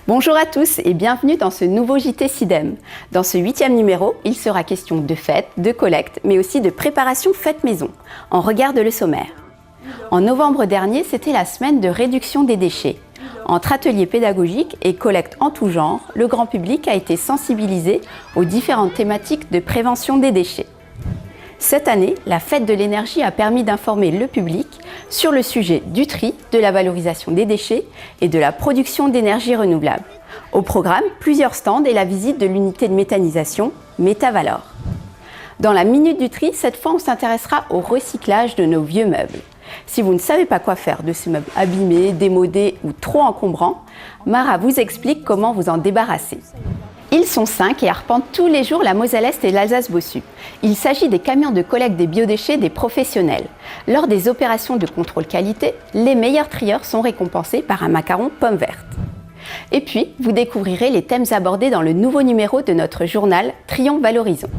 Bonjour à tous et bienvenue dans ce nouveau JT SIDEM. Dans ce 8e numéro, il sera question de fêtes, de collecte, mais aussi de préparation fête maison. On regarde le sommaire. En novembre dernier, c'était la semaine de réduction des déchets. Entre ateliers pédagogiques et collectes en tout genre, le grand public a été sensibilisé aux différentes thématiques de prévention des déchets. Cette année, la fête de l'énergie a permis d'informer le public sur le sujet du tri, de la valorisation des déchets et de la production d'énergie renouvelable. Au programme, plusieurs stands et la visite de l'unité de méthanisation Métavalor. Dans la minute du tri, cette fois on s'intéressera au recyclage de nos vieux meubles. Si vous ne savez pas quoi faire de ces meubles abîmés, démodés ou trop encombrants, Mara vous explique comment vous en débarrasser. Ils sont 5 et arpentent tous les jours la Moselle-Est et l'Alsace-Bossu. Il s'agit des camions de collecte des biodéchets des professionnels. Lors des opérations de contrôle qualité, les meilleurs trieurs sont récompensés par un macaron pomme verte. Et puis, vous découvrirez les thèmes abordés dans le nouveau numéro de notre journal Trions Valorisons.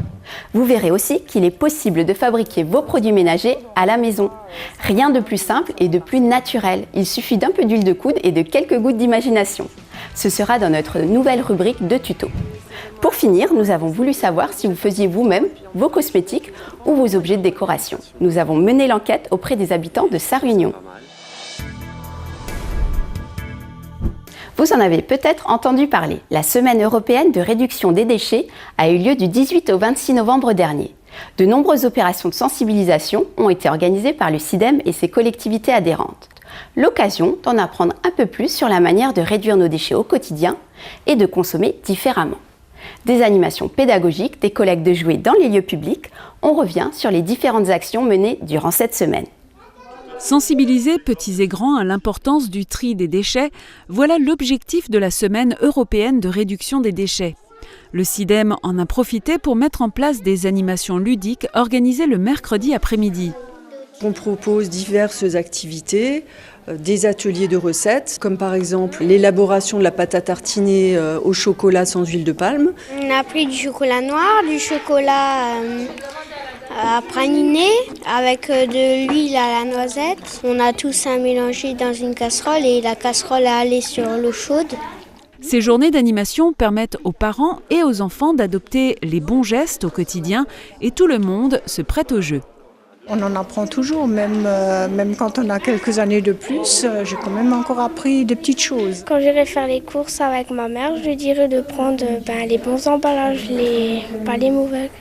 Vous verrez aussi qu'il est possible de fabriquer vos produits ménagers à la maison. Rien de plus simple et de plus naturel. Il suffit d'un peu d'huile de coude et de quelques gouttes d'imagination. Ce sera dans notre nouvelle rubrique de tutos. Pour finir, nous avons voulu savoir si vous faisiez vous-même vos cosmétiques ou vos objets de décoration. Nous avons mené l'enquête auprès des habitants de Sarre-Union. Vous en avez peut-être entendu parler. La Semaine européenne de réduction des déchets a eu lieu du 18 au 26 novembre dernier. De nombreuses opérations de sensibilisation ont été organisées par le SIDEM et ses collectivités adhérentes. L'occasion d'en apprendre un peu plus sur la manière de réduire nos déchets au quotidien et de consommer différemment. Des animations pédagogiques, des collectes de jouets dans les lieux publics, on revient sur les différentes actions menées durant cette semaine. Sensibiliser petits et grands à l'importance du tri des déchets, voilà l'objectif de la Semaine européenne de réduction des déchets. Le SIDEM en a profité pour mettre en place des animations ludiques organisées le mercredi après-midi. On propose diverses activités, des ateliers de recettes, comme par exemple l'élaboration de la pâte à tartiner au chocolat sans huile de palme. On a pris du chocolat noir, du chocolat à praliner avec de l'huile à la noisette. On a tout ça mélangé dans une casserole et la casserole a allé sur l'eau chaude. Ces journées d'animation permettent aux parents et aux enfants d'adopter les bons gestes au quotidien et tout le monde se prête au jeu. On en apprend toujours, même quand on a quelques années de plus, j'ai quand même encore appris des petites choses. Quand j'irai faire les courses avec ma mère, je lui dirai de prendre les bons emballages, pas les mauvais.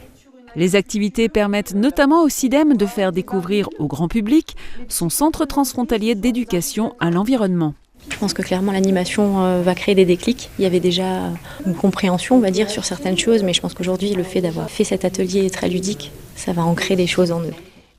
Les activités permettent notamment au SIDEM de faire découvrir au grand public son centre transfrontalier d'éducation à l'environnement. Je pense que clairement l'animation va créer des déclics. Il y avait déjà une compréhension, on va dire, sur certaines choses, mais je pense qu'aujourd'hui, le fait d'avoir fait cet atelier très ludique, ça va ancrer des choses en eux.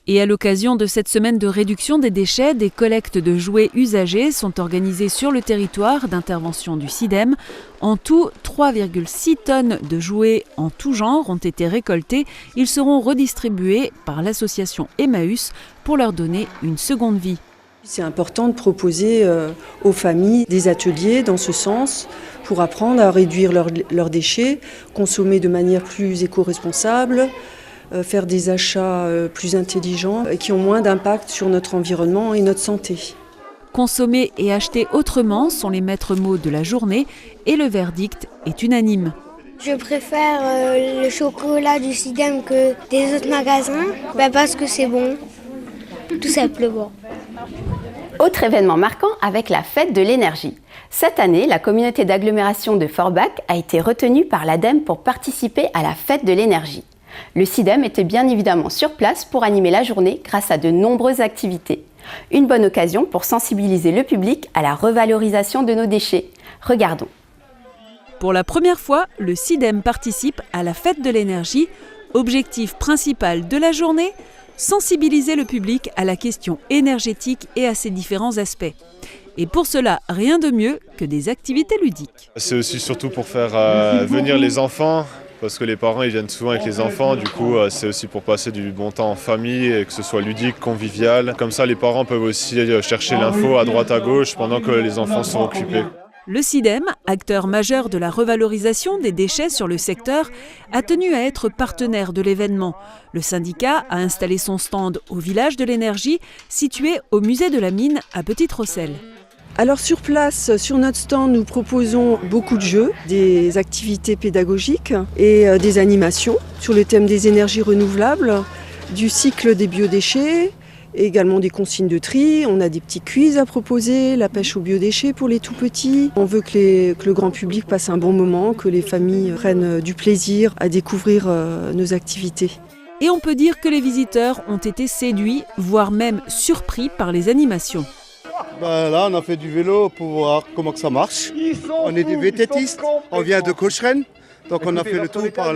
Et à l'occasion de cette semaine de réduction des déchets, des collectes de jouets usagés sont organisées sur le territoire d'intervention du SIDEM. En tout, 3,6 tonnes de jouets en tout genre ont été récoltés. Ils seront redistribués par l'association Emmaüs pour leur donner une seconde vie. C'est important de proposer aux familles des ateliers dans ce sens pour apprendre à réduire leurs déchets, consommer de manière plus éco-responsable, faire des achats plus intelligents et qui ont moins d'impact sur notre environnement et notre santé. Consommer et acheter autrement sont les maîtres mots de la journée et le verdict est unanime. Je préfère le chocolat du SIDEM que des autres magasins parce que c'est bon, tout simplement. Autre événement marquant avec la fête de l'énergie. Cette année, la communauté d'agglomération de Forbach a été retenue par l'ADEME pour participer à la fête de l'énergie. Le SIDEM était bien évidemment sur place pour animer la journée grâce à de nombreuses activités. Une bonne occasion pour sensibiliser le public à la revalorisation de nos déchets. Regardons. Pour la première fois, le SIDEM participe à la fête de l'énergie. Objectif principal de la journée, sensibiliser le public à la question énergétique et à ses différents aspects. Et pour cela, rien de mieux que des activités ludiques. C'est aussi surtout pour faire venir les enfants, parce que les parents ils viennent souvent avec les enfants, du coup c'est aussi pour passer du bon temps en famille et que ce soit ludique, convivial. Comme ça les parents peuvent aussi chercher l'info à droite à gauche pendant que les enfants sont occupés. Le SIDEM, acteur majeur de la revalorisation des déchets sur le secteur, a tenu à être partenaire de l'événement. Le syndicat a installé son stand au village de l'énergie, situé au musée de la mine à Petite-Rosselle. Alors sur place, sur notre stand, nous proposons beaucoup de jeux, des activités pédagogiques et des animations sur le thème des énergies renouvelables, du cycle des biodéchets, et également des consignes de tri. On a des petits quiz à proposer, la pêche aux biodéchets pour les tout petits. On veut que le grand public passe un bon moment, que les familles prennent du plaisir à découvrir nos activités. Et on peut dire que les visiteurs ont été séduits, voire même surpris par les animations. Là, on a fait du vélo pour voir comment que ça marche. On est des vététistes, on vient de Cocheren. Donc on a fait le tour par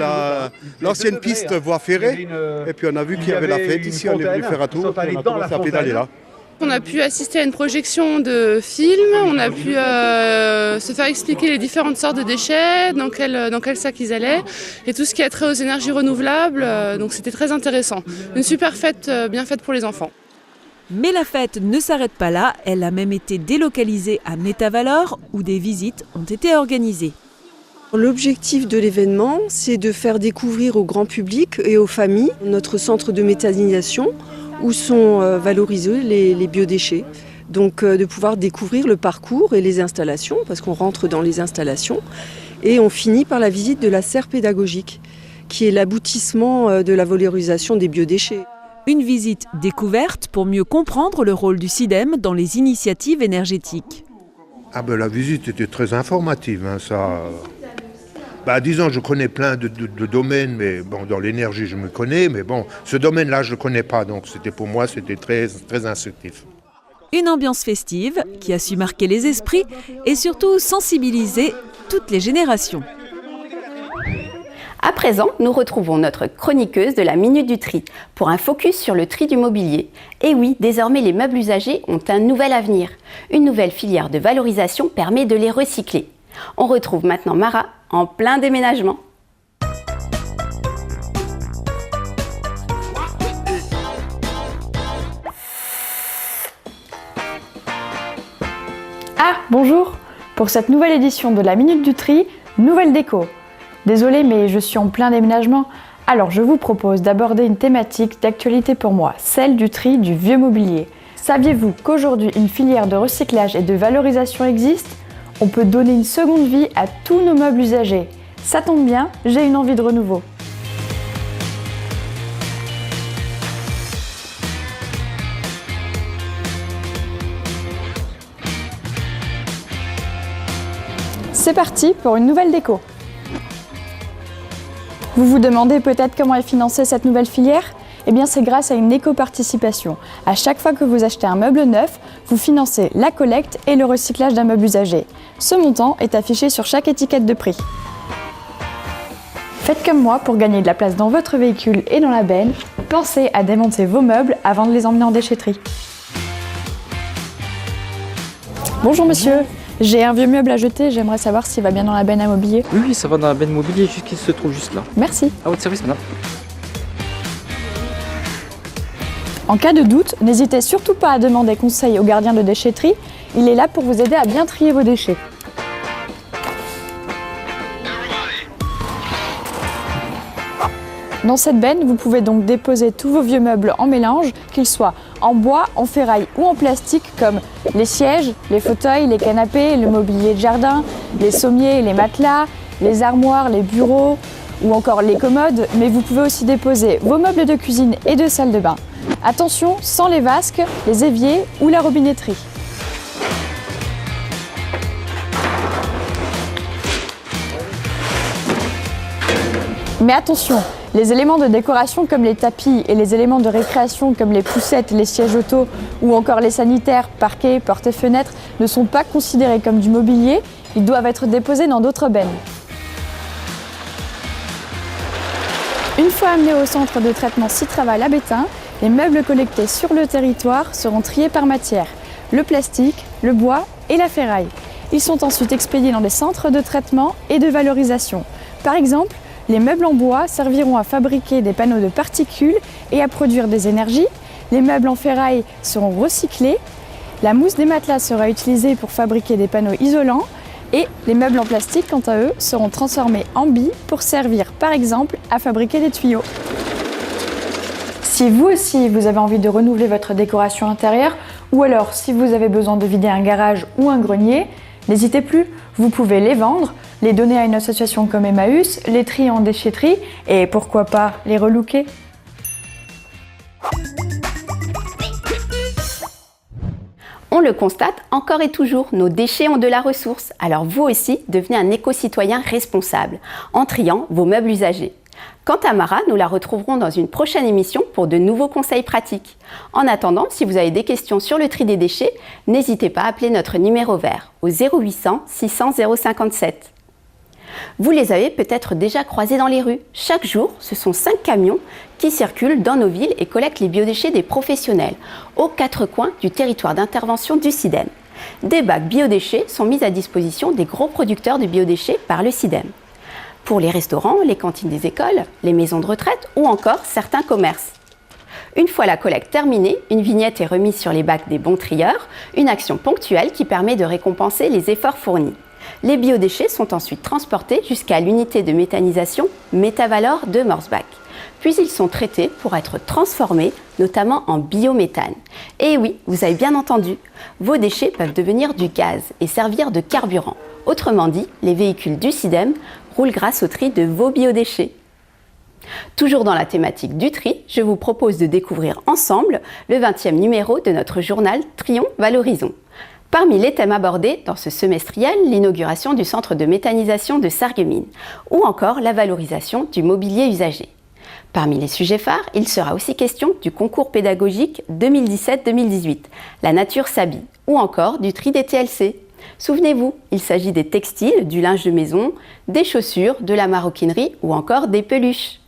l'ancienne piste voie ferrée. Et puis on a vu qu'il y avait la fête ici, on est venu faire un tour. On a commencé à pédaler là. On a pu assister à une projection de films, on a pu se faire expliquer les différentes sortes de déchets, dans quel sac ils allaient, et tout ce qui a trait aux énergies renouvelables, donc c'était très intéressant. Une super fête, bien faite pour les enfants. Mais la fête ne s'arrête pas là, elle a même été délocalisée à Métavalor, où des visites ont été organisées. L'objectif de l'événement, c'est de faire découvrir au grand public et aux familles notre centre de méthanisation où sont valorisés les biodéchets. Donc de pouvoir découvrir le parcours et les installations, parce qu'on rentre dans les installations, et on finit par la visite de la serre pédagogique, qui est l'aboutissement de la valorisation des biodéchets. Une visite découverte pour mieux comprendre le rôle du SIDEM dans les initiatives énergétiques. La visite était très informative, ça. Disons, je connais plein de domaines, mais bon, dans l'énergie, je me connais, mais bon, ce domaine-là, je ne le connais pas, donc pour moi, c'était très, très instructif. Une ambiance festive qui a su marquer les esprits et surtout sensibiliser toutes les générations. À présent, nous retrouvons notre chroniqueuse de la Minute du Tri pour un focus sur le tri du mobilier. Et oui, désormais les meubles usagés ont un nouvel avenir. Une nouvelle filière de valorisation permet de les recycler. On retrouve maintenant Mara en plein déménagement. Ah, bonjour! Pour cette nouvelle édition de la Minute du Tri, nouvelle déco. Désolée, mais je suis en plein déménagement. Alors je vous propose d'aborder une thématique d'actualité pour moi, celle du tri du vieux mobilier. Saviez-vous qu'aujourd'hui une filière de recyclage et de valorisation existe ? On peut donner une seconde vie à tous nos meubles usagés. Ça tombe bien, j'ai une envie de renouveau. C'est parti pour une nouvelle déco. Vous vous demandez peut-être comment est financée cette nouvelle filière ? Eh bien c'est grâce à une éco-participation. À chaque fois que vous achetez un meuble neuf, vous financez la collecte et le recyclage d'un meuble usagé. Ce montant est affiché sur chaque étiquette de prix. Faites comme moi pour gagner de la place dans votre véhicule et dans la benne. Pensez à démonter vos meubles avant de les emmener en déchetterie. Bonjour monsieur, j'ai un vieux meuble à jeter, j'aimerais savoir s'il va bien dans la benne à mobilier. Oui, ça va dans la benne mobilier, juste qu'il se trouve juste là. Merci. À votre service, madame. En cas de doute, n'hésitez surtout pas à demander conseil au gardien de déchetterie. Il est là pour vous aider à bien trier vos déchets. Dans cette benne, vous pouvez donc déposer tous vos vieux meubles en mélange, qu'ils soient en bois, en ferraille ou en plastique, comme les sièges, les fauteuils, les canapés, le mobilier de jardin, les sommiers, les matelas, les armoires, les bureaux ou encore les commodes, mais vous pouvez aussi déposer vos meubles de cuisine et de salle de bain. Attention, sans les vasques, les éviers ou la robinetterie. Mais attention, les éléments de décoration comme les tapis et les éléments de récréation comme les poussettes, les sièges auto ou encore les sanitaires, parquets, portes et fenêtres ne sont pas considérés comme du mobilier, ils doivent être déposés dans d'autres bennes. Une fois amenés au centre de traitement Citraval à Bétain, les meubles collectés sur le territoire seront triés par matière, le plastique, le bois et la ferraille. Ils sont ensuite expédiés dans des centres de traitement et de valorisation. Par exemple, les meubles en bois serviront à fabriquer des panneaux de particules et à produire des énergies. Les meubles en ferraille seront recyclés. La mousse des matelas sera utilisée pour fabriquer des panneaux isolants. Et les meubles en plastique, quant à eux, seront transformés en billes pour servir, par exemple, à fabriquer des tuyaux. Si vous aussi, vous avez envie de renouveler votre décoration intérieure Ou alors, si vous avez besoin de vider un garage ou un grenier, n'hésitez plus, vous pouvez les vendre, les donner à une association comme Emmaüs, les trier en déchetterie et pourquoi pas les relooker. On le constate encore et toujours, nos déchets ont de la ressource. Alors vous aussi, devenez un éco-citoyen responsable en triant vos meubles usagés. Quant à Mara, nous la retrouverons dans une prochaine émission pour de nouveaux conseils pratiques. En attendant, si vous avez des questions sur le tri des déchets, n'hésitez pas à appeler notre numéro vert au 0800 600 057. Vous les avez peut-être déjà croisés dans les rues. Chaque jour, ce sont 5 camions qui circulent dans nos villes et collectent les biodéchets des professionnels aux 4 coins du territoire d'intervention du SIDEM. Des bacs biodéchets sont mis à disposition des gros producteurs de biodéchets par le SIDEM. Pour les restaurants, les cantines des écoles, les maisons de retraite ou encore certains commerces. Une fois la collecte terminée, une vignette est remise sur les bacs des bons trieurs, une action ponctuelle qui permet de récompenser les efforts fournis. Les biodéchets sont ensuite transportés jusqu'à l'unité de méthanisation Métavalor de Morsbach. Puis ils sont traités pour être transformés, notamment en biométhane. Et oui, vous avez bien entendu, vos déchets peuvent devenir du gaz et servir de carburant. Autrement dit, les véhicules du SIDEM roulent grâce au tri de vos biodéchets. Toujours dans la thématique du tri, je vous propose de découvrir ensemble le 20e numéro de notre journal Trions Valorisons. Parmi les thèmes abordés dans ce semestriel, l'inauguration du centre de méthanisation de Sarreguemines ou encore la valorisation du mobilier usagé. Parmi les sujets phares, il sera aussi question du concours pédagogique 2017-2018, La nature s'habille, ou encore du tri des TLC. Souvenez-vous, il s'agit des textiles, du linge de maison, des chaussures, de la maroquinerie ou encore des peluches.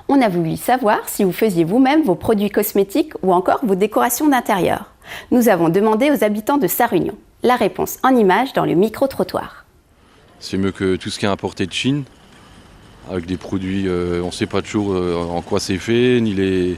On a voulu savoir si vous faisiez vous-même vos produits cosmétiques ou encore vos décorations d'intérieur. Nous avons demandé aux habitants de Sarre-Union. La réponse en images dans le micro-trottoir. C'est mieux que tout ce qui est importé de Chine, avec des produits, on ne sait pas toujours en quoi c'est fait, ni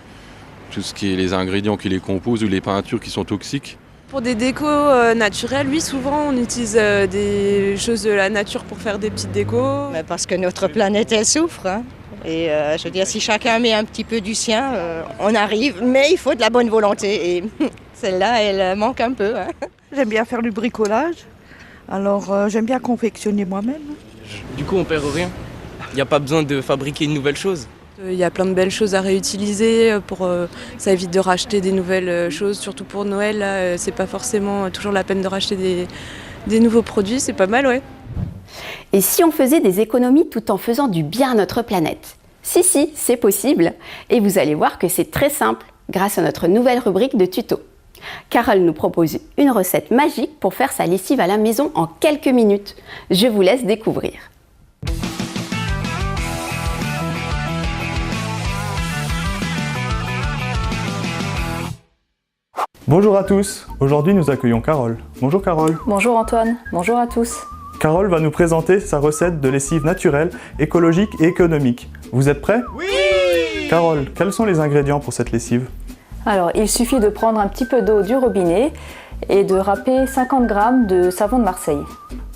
tout ce qui est les ingrédients qui les composent ou les peintures qui sont toxiques. Pour des décos naturels, oui, souvent on utilise des choses de la nature pour faire des petites décos. Parce que notre planète, elle souffre. Hein. Et je veux dire, si chacun met un petit peu du sien, on arrive, mais il faut de la bonne volonté. Et celle-là, elle manque un peu. Hein. J'aime bien faire du bricolage, alors j'aime bien confectionner moi-même. Du coup, on perd rien. Il n'y a pas besoin de fabriquer une nouvelle chose. Il y a plein de belles choses à réutiliser, ça évite de racheter des nouvelles choses, surtout pour Noël. Là, c'est pas forcément toujours la peine de racheter des nouveaux produits, c'est pas mal, ouais. Et si on faisait des économies tout en faisant du bien à notre planète? Si, c'est possible. Et vous allez voir que c'est très simple grâce à notre nouvelle rubrique de tuto. Carole nous propose une recette magique pour faire sa lessive à la maison en quelques minutes. Je vous laisse découvrir. Bonjour à tous, aujourd'hui nous accueillons Carole. Bonjour Carole. Bonjour Antoine, bonjour à tous. Carole va nous présenter sa recette de lessive naturelle, écologique et économique. Vous êtes prêts? Oui! Carole, quels sont les ingrédients pour cette lessive? Alors, il suffit de prendre un petit peu d'eau du robinet et de râper 50 g de savon de Marseille.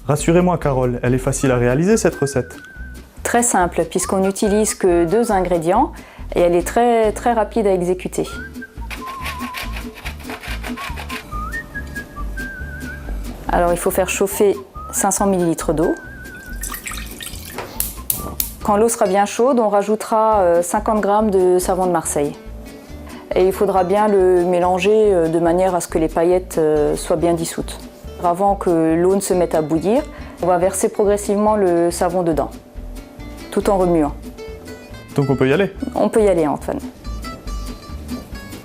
Rassurez-moi Carole, elle est facile à réaliser cette recette. Très simple, puisqu'on n'utilise que 2 ingrédients et elle est très rapide à exécuter. Alors, il faut faire chauffer 500 ml d'eau. Quand l'eau sera bien chaude, on rajoutera 50 g de savon de Marseille. Et il faudra bien le mélanger de manière à ce que les paillettes soient bien dissoutes. Avant que l'eau ne se mette à bouillir, on va verser progressivement le savon dedans, tout en remuant. Donc on peut y aller? On peut y aller, Antoine.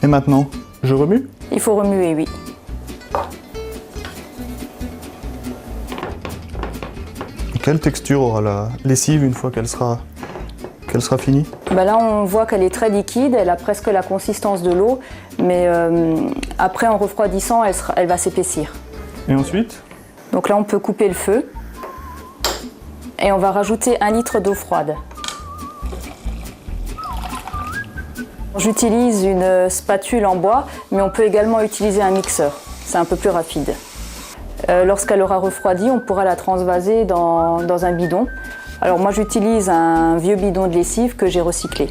Et maintenant, je remue? Il faut remuer, oui. Quelle texture aura la lessive une fois qu'elle sera finie? Là, on voit qu'elle est très liquide, elle a presque la consistance de l'eau, mais après, en refroidissant, elle va s'épaissir. Et ensuite? Donc là, on peut couper le feu et on va rajouter 1 litre d'eau froide. J'utilise une spatule en bois, mais on peut également utiliser un mixeur, c'est un peu plus rapide. Lorsqu'elle aura refroidi, on pourra la transvaser dans un bidon. Alors moi j'utilise un vieux bidon de lessive que j'ai recyclé.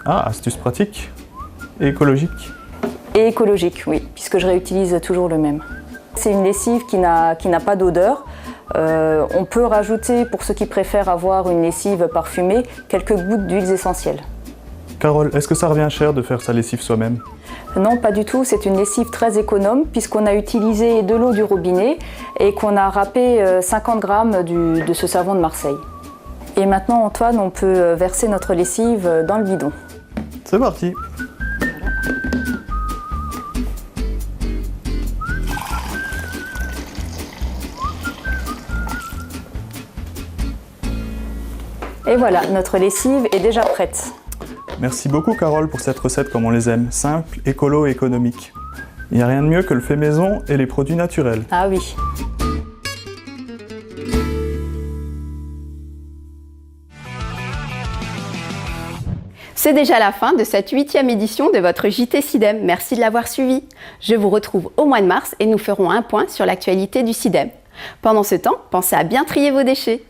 Ah, astuce pratique et écologique. Et écologique, oui, puisque je réutilise toujours le même. C'est une lessive qui n'a pas d'odeur. On peut rajouter, pour ceux qui préfèrent avoir une lessive parfumée, quelques gouttes d'huiles essentielles. Carole, est-ce que ça revient cher de faire sa lessive soi-même? Non, pas du tout. C'est une lessive très économe puisqu'on a utilisé de l'eau du robinet et qu'on a râpé 50 grammes de ce savon de Marseille. Et maintenant, Antoine, on peut verser notre lessive dans le bidon. C'est parti! Et voilà, notre lessive est déjà prête. Merci beaucoup Carole pour cette recette comme on les aime, simple, écolo et économique. Il n'y a rien de mieux que le fait maison et les produits naturels. Ah oui. C'est déjà la fin de cette 8e édition de votre JT SIDEM. Merci de l'avoir suivi. Je vous retrouve au mois de mars et nous ferons un point sur l'actualité du SIDEM. Pendant ce temps, pensez à bien trier vos déchets.